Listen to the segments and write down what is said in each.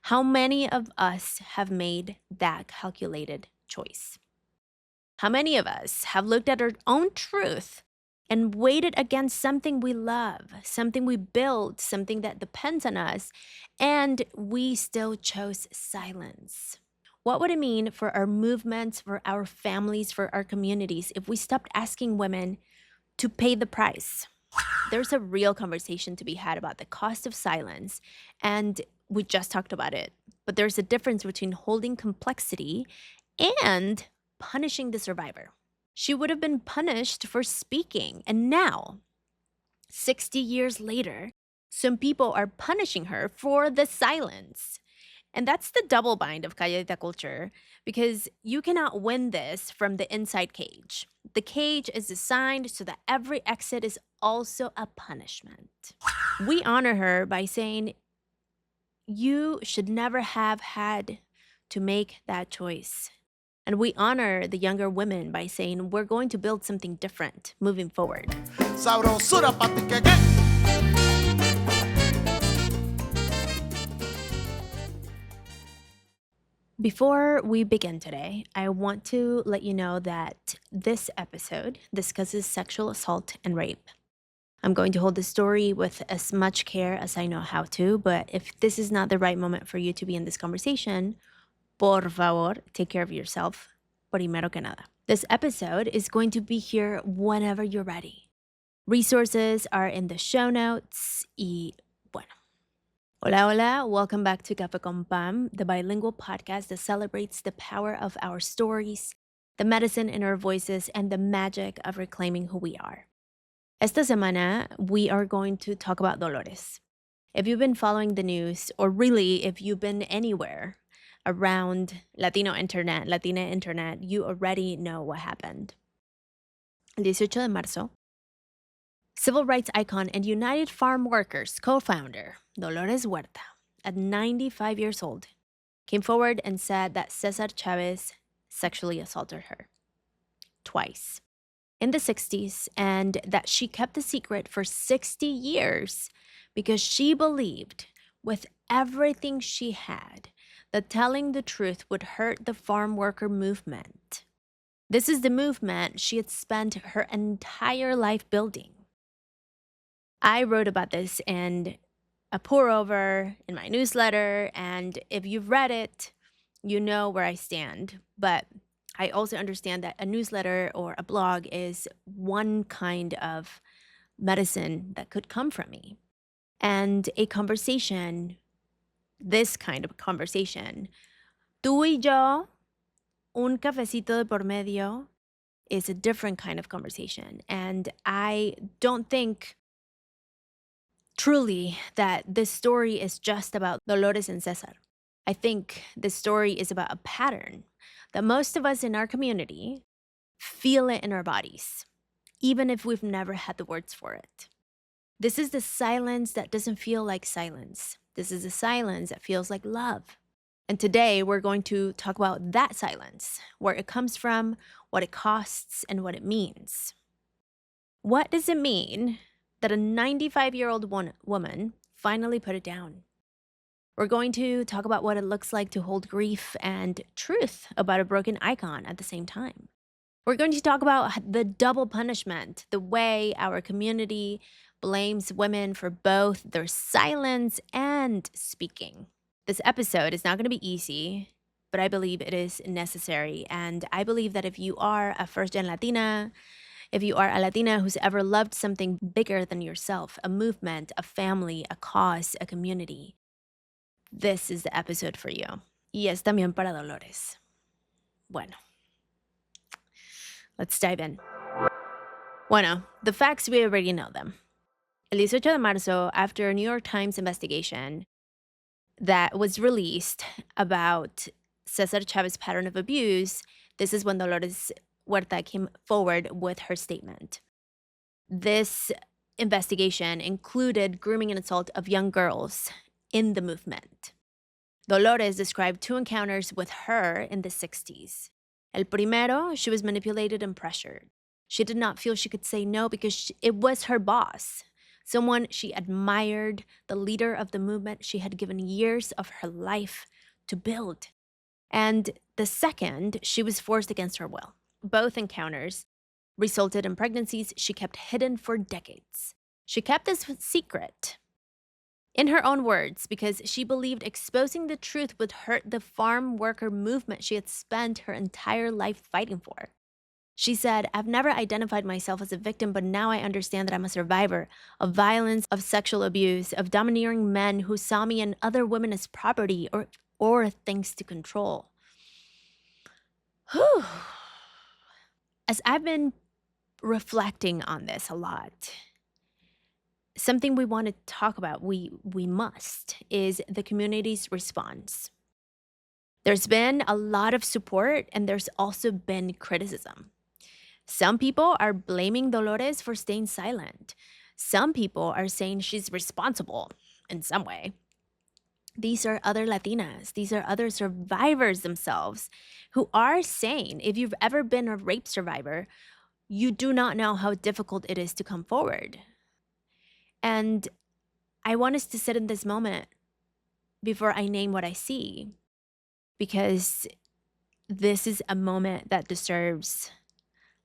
How many of us have made that calculated choice? How many of us have looked at our own truth and weighed it against something we love, something we built, something that depends on us, and we still chose silence? What would it mean for our movements, for our families, for our communities if we stopped asking women to pay the price? There's a real conversation to be had about the cost of silence, and we just talked about it. But there's a difference between holding complexity and punishing the survivor. She would have been punished for speaking, and now, 60 years later, some people are punishing her for the silence. And that's the double bind of Calladita culture, because you cannot win this from the inside cage. The cage is designed so that every exit is also a punishment. We honor her by saying, you should never have had to make that choice. And we honor the younger women by saying, we're going to build something different moving forward. Sabrosura pa ti que. Before we begin today, I want to let you know that this episode discusses sexual assault and rape. I'm going to hold the story with as much care as I know how to, but if this is not the right moment for you to be in this conversation, por favor, take care of yourself, primero que nada. This episode is going to be here whenever you're ready. Resources are in the show notes y bueno. Hola, hola. Welcome back to Café con Pam, the bilingual podcast that celebrates the power of our stories, the medicine in our voices, and the magic of reclaiming who we are. Esta semana, we are going to talk about Dolores. If you've been following the news, or really if you've been anywhere around Latina internet, you already know what happened. El 18 de marzo, civil rights icon and United Farm Workers co-founder Dolores Huerta, at 95 years old, came forward and said that Cesar Chavez sexually assaulted her twice in the 60s, and that she kept the secret for 60 years because she believed with everything she had that telling the truth would hurt the farm worker movement. This is the movement she had spent her entire life building. I wrote about this in a pour-over in my newsletter, and if you've read it, you know where I stand. But I also understand that a newsletter or a blog is one kind of medicine that could come from me. And a conversation, this kind of conversation, tú y yo, un cafecito de por medio, is a different kind of conversation. And I don't think truly that this story is just about Dolores and Cesar. I think this story is about a pattern that most of us in our community feel it in our bodies, even if we've never had the words for it. This is the silence that doesn't feel like silence. This is the silence that feels like love. And today we're going to talk about that silence, where it comes from, what it costs, and what it means. What does it mean that a 95-year-old woman finally put it down? We're going to talk about what it looks like to hold grief and truth about a broken icon at the same time. We're going to talk about the double punishment, the way our community blames women for both their silence and speaking. This episode is not going to be easy, but I believe it is necessary. And I believe that if you are a first-gen Latina, if you are a Latina who's ever loved something bigger than yourself, a movement, a family, a cause, a community, this is the episode for you. Y es también para Dolores. Bueno, let's dive in. Bueno, the facts, we already know them. El 18 de marzo, after a New York Times investigation that was released about Cesar Chavez's pattern of abuse, this is when Dolores Huerta came forward with her statement. This investigation included grooming and assault of young girls in the movement. Dolores described 2 encounters with her in the 60s. El primero, she was manipulated and pressured. She did not feel she could say no because it was her boss. someone she admired, the leader of the movement she had given years of her life to build. And the second, she was forced against her will. Both encounters resulted in pregnancies she kept hidden for decades. She kept this secret, in her own words, because she believed exposing the truth would hurt the farm worker movement she had spent her entire life fighting for. She said, "I've never identified myself as a victim, but now I understand that I'm a survivor of violence, of sexual abuse, of domineering men who saw me and other women as property or things to control." Whew. As I've been reflecting on this a lot, something we want to talk about, we must, is the community's response. There's been a lot of support and there's also been criticism. Some people are blaming Dolores for staying silent. Some people are saying she's responsible in some way. These are other Latinas. These are other survivors themselves who are saying, if you've ever been a rape survivor, you do not know how difficult it is to come forward. And I want us to sit in this moment before I name what I see, because this is a moment that deserves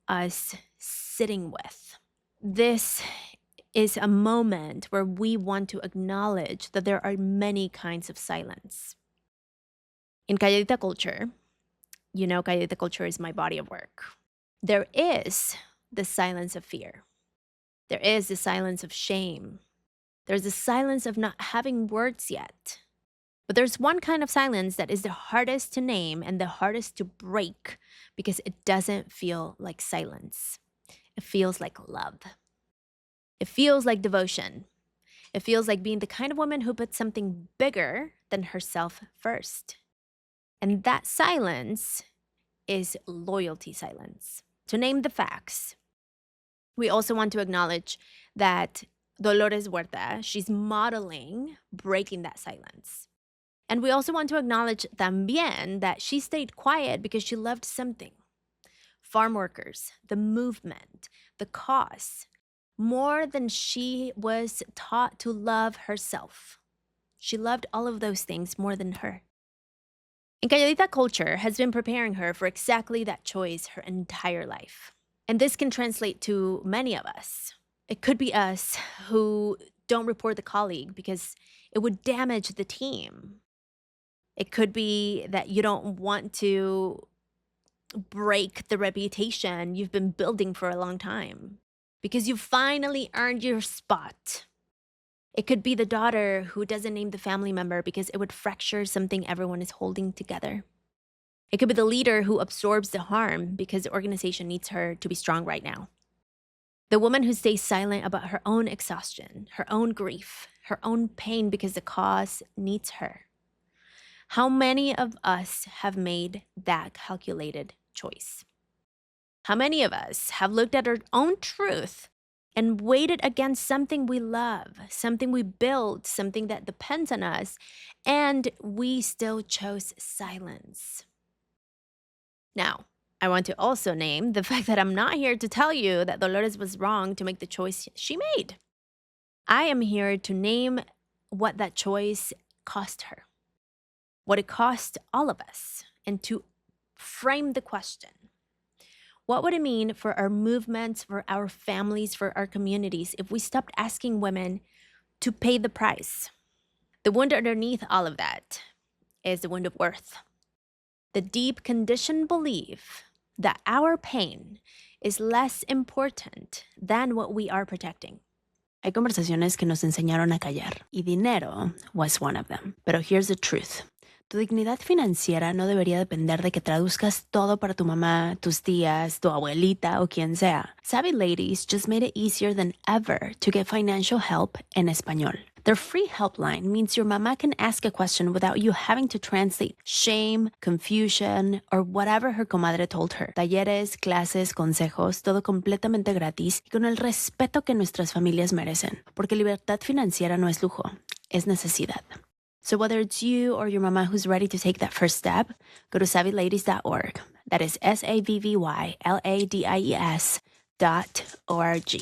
us sitting with. This is a moment where we want to acknowledge that there are many kinds of silence. In Calladita culture, you know, Calladita culture is my body of work. There is the silence of fear. There is the silence of shame. There's the silence of not having words yet. But there's one kind of silence that is the hardest to name and the hardest to break because it doesn't feel like silence. It feels like love. It feels like devotion. It feels like being the kind of woman who puts something bigger than herself first. And that silence is loyalty silence. To name the facts, we also want to acknowledge that Dolores Huerta, she's modeling breaking that silence. And we also want to acknowledge también that she stayed quiet because she loved something. Farm workers, the movement, the cause, more than she was taught to love herself. She loved all of those things more than her. And Calladita culture has been preparing her for exactly that choice her entire life. And this can translate to many of us. It could be us who don't report the colleague because it would damage the team. It could be that you don't want to break the reputation you've been building for a long time because you've finally earned your spot. It could be the daughter who doesn't name the family member because it would fracture something everyone is holding together. It could be the leader who absorbs the harm because the organization needs her to be strong right now. The woman who stays silent about her own exhaustion, her own grief, her own pain because the cause needs her. How many of us have made that calculated choice? How many of us have looked at our own truth and weighed it against something we love, something we build, something that depends on us, and we still chose silence? Now, I want to also name the fact that I'm not here to tell you that Dolores was wrong to make the choice she made. I am here to name what that choice cost her, what it cost all of us, and to frame the question. What would it mean for our movements, for our families, for our communities if we stopped asking women to pay the price? The wound underneath all of that is the wound of worth. The deep conditioned belief that our pain is less important than what we are protecting. Hay conversaciones que nos enseñaron a callar, y dinero was one of them. Pero here's the truth. Tu dignidad financiera no debería depender de que traduzcas todo para tu mamá, tus tías, tu abuelita o quien sea. Savvy ladies just made it easier than ever to get financial help en español. Their free helpline means your mama can ask a question without you having to translate shame, confusion, or whatever her comadre told her. Talleres, clases, consejos, todo completamente gratis y con el respeto que nuestras familias merecen. Porque libertad financiera no es lujo, es necesidad. So whether it's you or your mama who's ready to take that first step, go to savvyladies.org. That is SAVVYLADIES.org.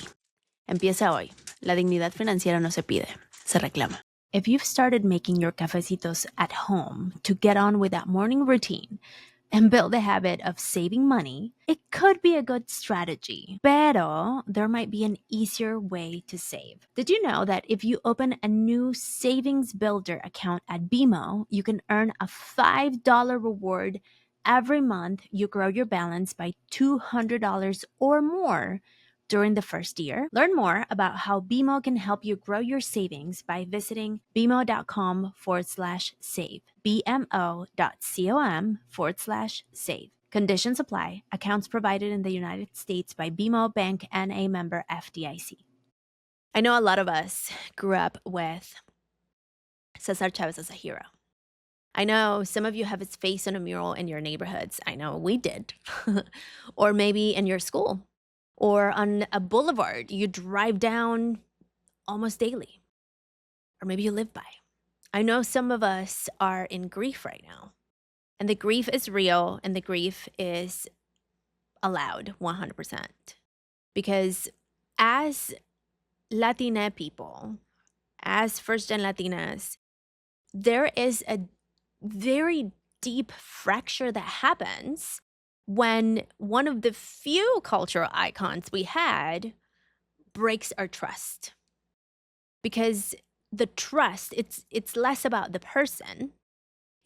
Empieza hoy. La dignidad financiera no se pide, se reclama. If you've started making your cafecitos at home to get on with that morning routine and build the habit of saving money, it could be a good strategy. Pero there might be an easier way to save. Did you know that if you open a new savings builder account at BMO, you can earn a $5 reward every month you grow your balance by $200 or more during the first year? Learn more about how BMO can help you grow your savings by visiting bmo.com/save. bmo.com/save. Conditions apply. Accounts provided in the United States by BMO Bank and a member FDIC. I know a lot of us grew up with Cesar Chavez as a hero. I know some of you have his face on a mural in your neighborhoods. I know we did. Or maybe in your school or on a boulevard you drive down almost daily. Or maybe you live by. I know some of us are in grief right now. And the grief is real and the grief is allowed 100%. Because as Latina people, as first-gen Latinas, there is a very deep fracture that happens when one of the few cultural icons we had breaks our trust. Because the trust, it's less about the person.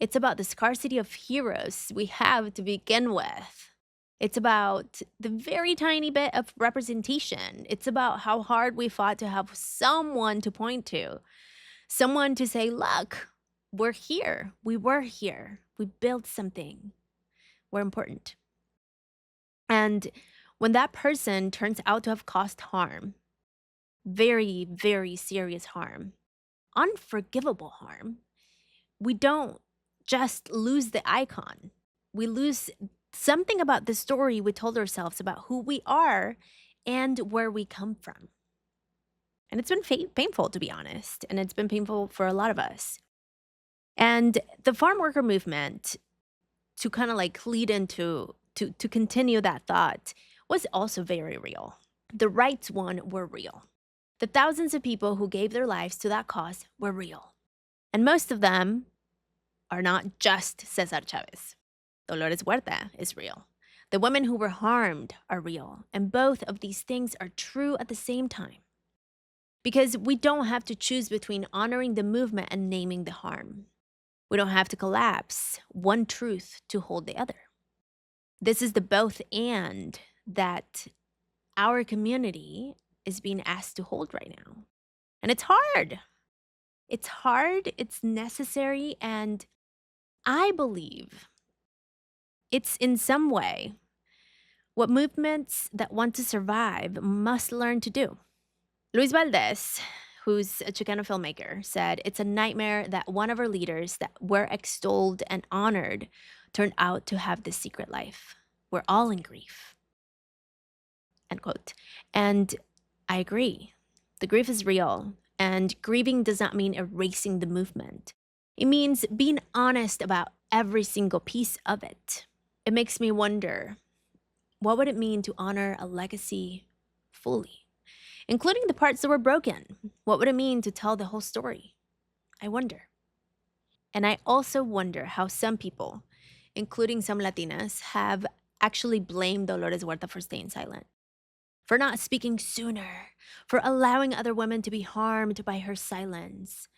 It's about the scarcity of heroes we have to begin with. It's about the very tiny bit of representation. It's about how hard we fought to have someone to point to, someone to say, look, we're here. We were here. We built something. We're important. And when that person turns out to have caused harm, very, very serious harm, unforgivable harm, we don't just lose the icon. We lose something about the story we told ourselves about who we are and where we come from. And it's been painful, to be honest. And it's been painful for a lot of us. And the farm worker movement, to kind of like lead into, to continue that thought, was also very real. The rights won were real. The thousands of people who gave their lives to that cause were real. And most of them are not just Cesar Chavez. Dolores Huerta is real. The women who were harmed are real. And both of these things are true at the same time. Because we don't have to choose between honoring the movement and naming the harm. We don't have to collapse one truth to hold the other. This is the both and that our community is being asked to hold right now. And it's hard. It's hard, it's necessary, and I believe it's in some way what movements that want to survive must learn to do. Luis Valdez, who's a Chicano filmmaker, said it's a nightmare that one of our leaders that were extolled and honored turned out to have this secret life. We're all in grief. End quote. And I agree. The grief is real. And grieving does not mean erasing the movement. It means being honest about every single piece of it. It makes me wonder, what would it mean to honor a legacy fully, including the parts that were broken? What would it mean to tell the whole story? I wonder. And I also wonder how some people, including some Latinas, have actually blamed Dolores Huerta for staying silent, for not speaking sooner, for allowing other women to be harmed by her silence.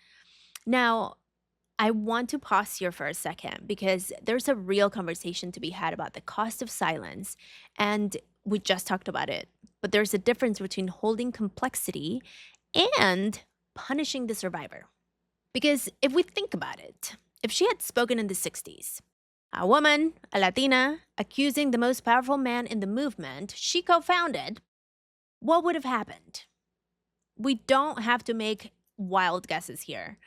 Now, I want to pause here for a second because there's a real conversation to be had about the cost of silence, and we just talked about it. But there's a difference between holding complexity and punishing the survivor. Because if we think about it, if she had spoken in the 60s, a woman, a Latina, accusing the most powerful man in the movement she co-founded, what would have happened? We don't have to make wild guesses here.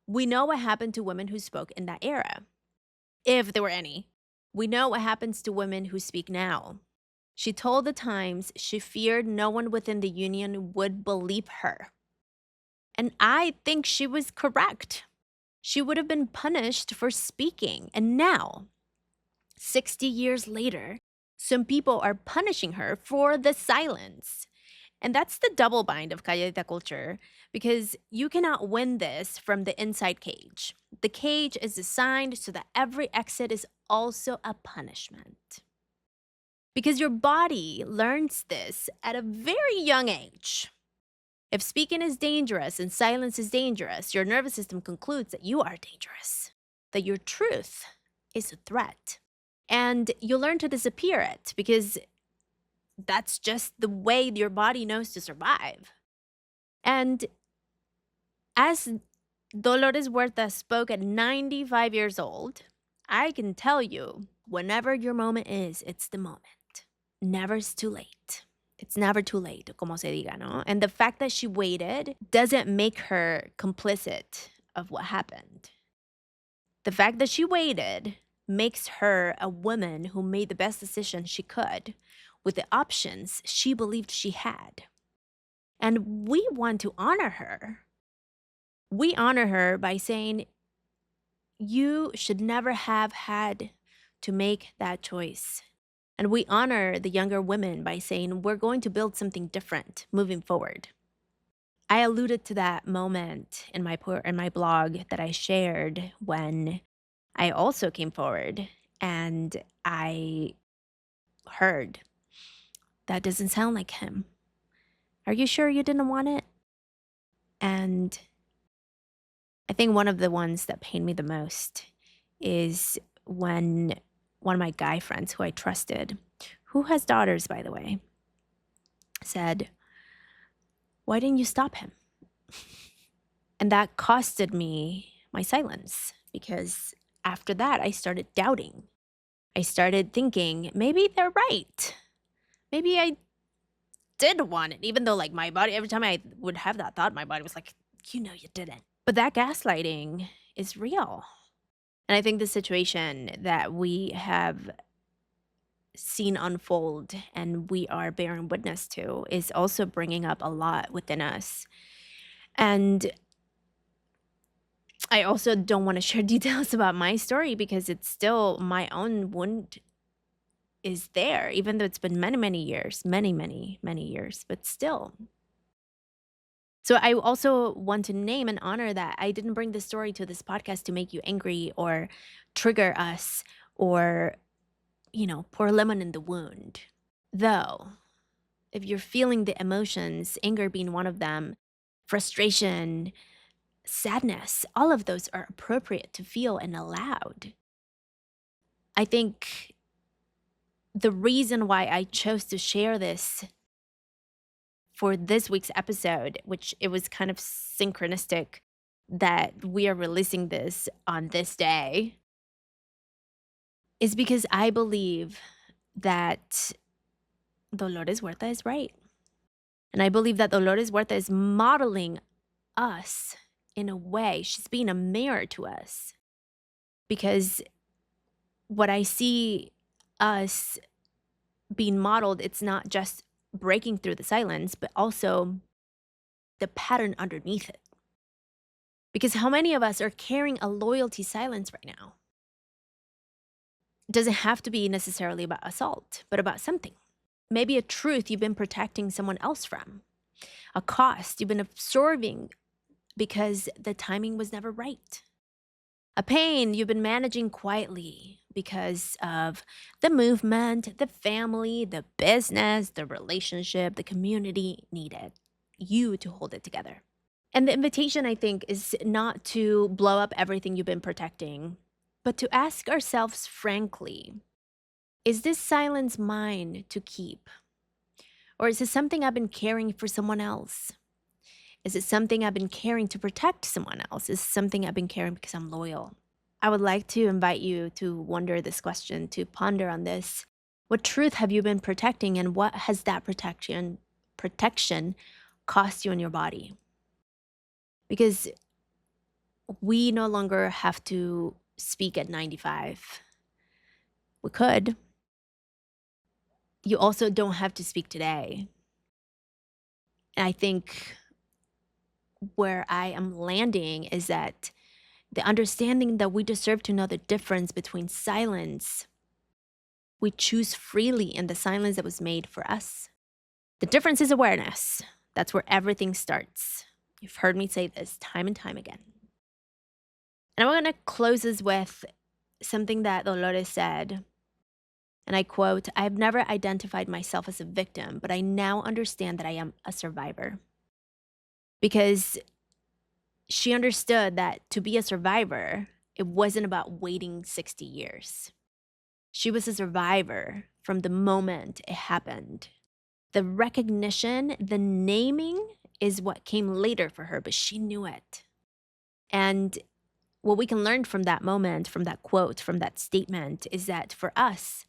We know what happened to women who spoke in that era, if there were any. We know what happens to women who speak now. She told the Times she feared no one within the union would believe her. And I think she was correct. She would have been punished for speaking. And now, 60 years later, some people are punishing her for the silence. And that's the double bind of Calladita culture because you cannot win this from the inside cage. The cage is designed so that every exit is also a punishment. Because your body learns this at a very young age. If speaking is dangerous and silence is dangerous, your nervous system concludes that you are dangerous, that your truth is a threat. And you learn to disappear it because that's just the way your body knows to survive. And as Dolores Huerta spoke at 95 years old, I can tell you, whenever your moment is, it's the moment. Never is too late. It's never too late, como se diga, no? And the fact that she waited doesn't make her complicit of what happened. The fact that she waited makes her a woman who made the best decision she could with the options she believed she had. And we want to honor her. We honor her by saying, you should never have had to make that choice. And we honor the younger women by saying, we're going to build something different moving forward. I alluded to that moment in my blog that I shared when I also came forward and I heard, that doesn't sound like him. Are you sure you didn't want it? And I think one of the ones that pained me the most is when one of my guy friends who I trusted, who has daughters, by the way, said, why didn't you stop him? And that costed me my silence because after that, I started doubting. I started thinking, maybe they're right. Maybe I did want it, even though like my body, every time I would have that thought, my body was like, you know, you didn't. But that gaslighting is real. And I think the situation that we have seen unfold and we are bearing witness to is also bringing up a lot within us. And I also don't want to share details about my story because it's still my own wound is there, even though it's been many years, many years, but still. So I also want to name and honor that I didn't bring this story to this podcast to make you angry or trigger us or, you know, pour lemon in the wound. Though, if you're feeling the emotions, anger being one of them, frustration, sadness, all of those are appropriate to feel and allowed. I think the reason why I chose to share this for this week's episode, which it was kind of synchronistic that we are releasing this on this day, is because I believe that Dolores Huerta is right. And I believe that Dolores Huerta is modeling us in a way. She's being a mirror to us. Because what I see us being modeled, it's not just breaking through the silence, but also the pattern underneath it. Because how many of us are carrying a loyalty silence right now? It doesn't have to be necessarily about assault, but about something. Maybe a truth you've been protecting someone else from, a cost you've been absorbing because the timing was never right, a pain you've been managing quietly because of the movement, the family, the business, the relationship, the community needed you to hold it together. And the invitation, I think, is not to blow up everything you've been protecting, but to ask ourselves frankly, is this silence mine to keep? Or is it something I've been carrying for someone else? Is it something I've been carrying to protect someone else? Is it something I've been carrying because I'm loyal? I would like to invite you to wonder this question, to ponder on this. What truth have you been protecting, and what has that protection cost you in your body? Because we no longer have to speak at 95. We could. You also don't have to speak today. And I think where I am landing is that the understanding that we deserve to know the difference between silence we choose freely in the silence that was made for us, The difference is awareness. That's where everything starts. You've heard me say this time and time again. And I'm going to close this with something that Dolores said. And I quote, "I've never identified myself as a victim, but I now understand that I am a survivor." Because she understood that to be a survivor, it wasn't about waiting 60 years. She was a survivor from the moment it happened. The recognition, the naming is what came later for her, but she knew it. And what we can learn from that moment, from that quote, from that statement, is that for us,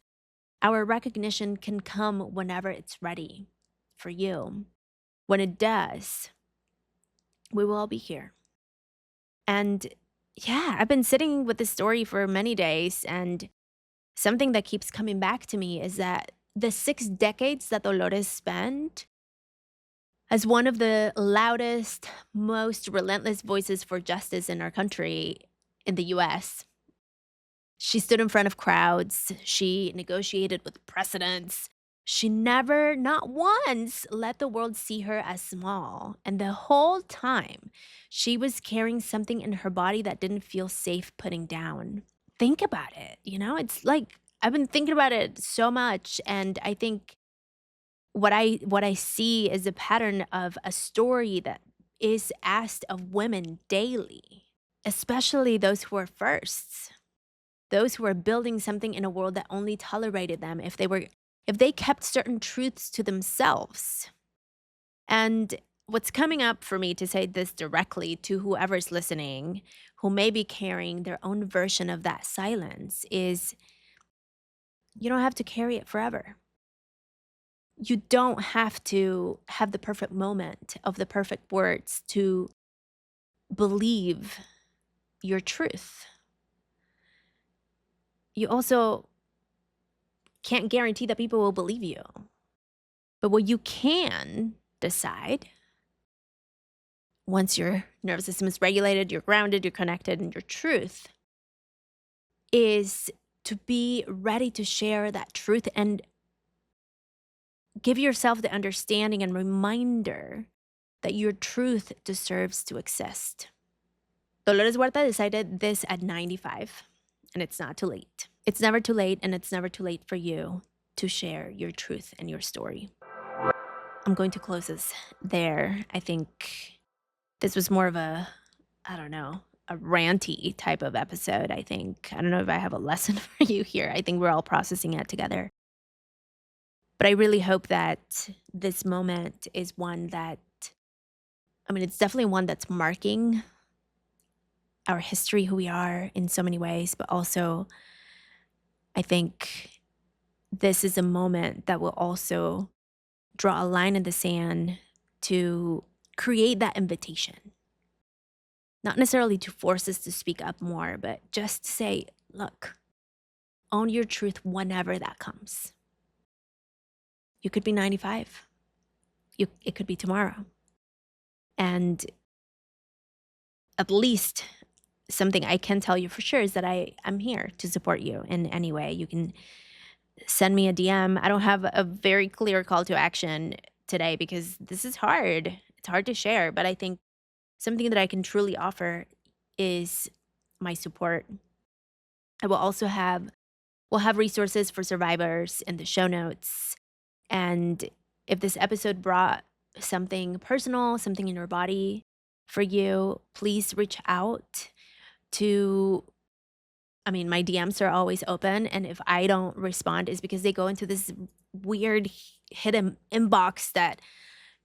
our recognition can come whenever it's ready for you. When it does, we will all be here. And yeah, I've been sitting with this story for many days, and something that keeps coming back to me is that the 6 decades that Dolores spent as one of the loudest, most relentless voices for justice in our country, in the US, she stood in front of crowds. She negotiated with presidents. She never, not once, let the world see her as small. And the whole time, she was carrying something in her body that didn't feel safe putting down. Think about it. It's like I've been thinking about it so much. And I think what I see is a pattern of a story that is asked of women daily, especially those who are firsts. Those who are building something in a world that only tolerated them if they kept certain truths to themselves. And what's coming up for me to say this directly to whoever's listening who may be carrying their own version of that silence is you don't have to carry it forever. You don't have to have the perfect moment of the perfect words to believe your truth. You also can't guarantee that people will believe you. But what you can decide, once your nervous system is regulated, you're grounded, you're connected in your truth, is to be ready to share that truth and give yourself the understanding and reminder that your truth deserves to exist. Dolores Huerta decided this at 95, and it's not too late. It's never too late, and it's never too late for you to share your truth and your story. I'm going to close this there. I think this was more of a ranty type of episode, I think. I don't know if I have a lesson for you here. I think we're all processing it together. But I really hope that this moment is one that, it's definitely one that's marking our history, who we are in so many ways, but also I think this is a moment that will also draw a line in the sand to create that invitation. Not necessarily to force us to speak up more, but just to say, look, own your truth whenever that comes. You could be 95. It could be tomorrow. And at least something I can tell you for sure is that I'm here to support you in any way. You can send me a DM. I don't have a very clear call to action today because this is hard. It's hard to share, but I think something that I can truly offer is my support. We'll have resources for survivors in the show notes. And if this episode brought something personal, something in your body for you, please reach out to, my DMs are always open. And if I don't respond, it's because they go into this weird hidden inbox that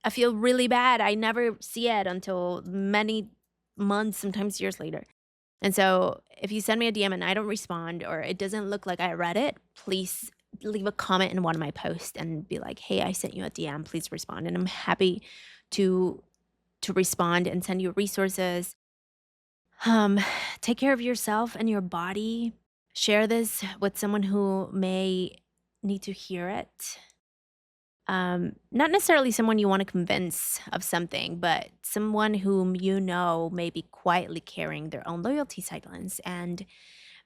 I feel really bad. I never see it until many months, sometimes years later. And so if you send me a DM and I don't respond or it doesn't look like I read it, please leave a comment in one of my posts and be like, hey, I sent you a DM, please respond. And I'm happy to respond and send you resources. Take care of yourself and your body. Share this with someone who may need to hear it. Not necessarily someone you want to convince of something, but someone whom you know may be quietly carrying their own loyalty silence and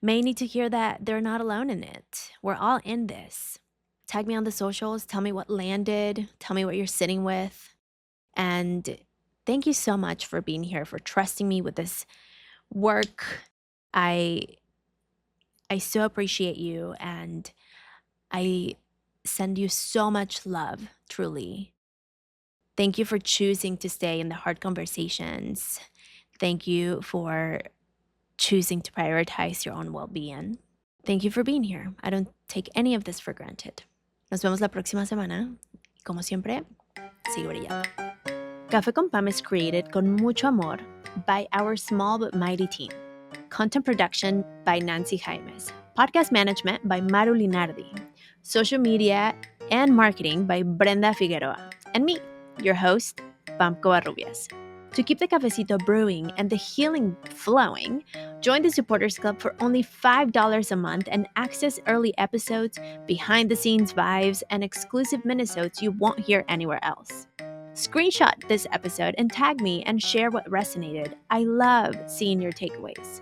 may need to hear that they're not alone in it. We're all in this. Tag me on the socials. Tell me what landed. Tell me what you're sitting with. And thank you so much for being here, for trusting me with this work. I so appreciate you, and I send you so much love, truly. Thank you for choosing to stay in the hard conversations. Thank you for choosing to prioritize your own well-being. Thank you for being here. I don't take any of this for granted. Nos vemos la próxima semana. Y como siempre, sigue brillando. Café con Pam is created con mucho amor by our small but mighty team. Content production by Nancy Jaimes. Podcast management by Maru Linardi. Social media and marketing by Brenda Figueroa. And me, your host, Pam Covarrubias. To keep the cafecito brewing and the healing flowing, join the Supporters Club for only $5 a month and access early episodes, behind-the-scenes vibes, and exclusive minisodes you won't hear anywhere else. Screenshot this episode and tag me and share what resonated. I love seeing your takeaways.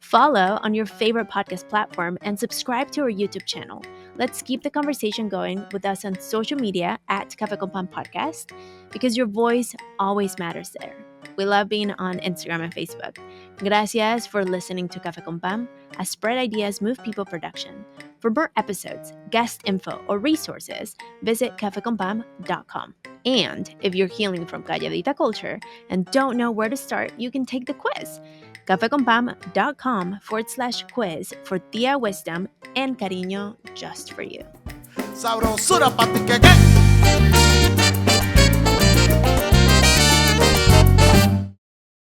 Follow on your favorite podcast platform and subscribe to our YouTube channel. Let's keep the conversation going with us on social media at Café con Pan Podcast, because your voice always matters there. We love being on Instagram and Facebook. Gracias for listening to Café con Pan, a Spread Ideas Move People production. For more episodes, guest info, or resources, visit cafeconpam.com. And if you're healing from Calladita culture and don't know where to start, you can take the quiz. cafeconpam.com/quiz for tia wisdom and cariño just for you. Sabrosura pa' ti que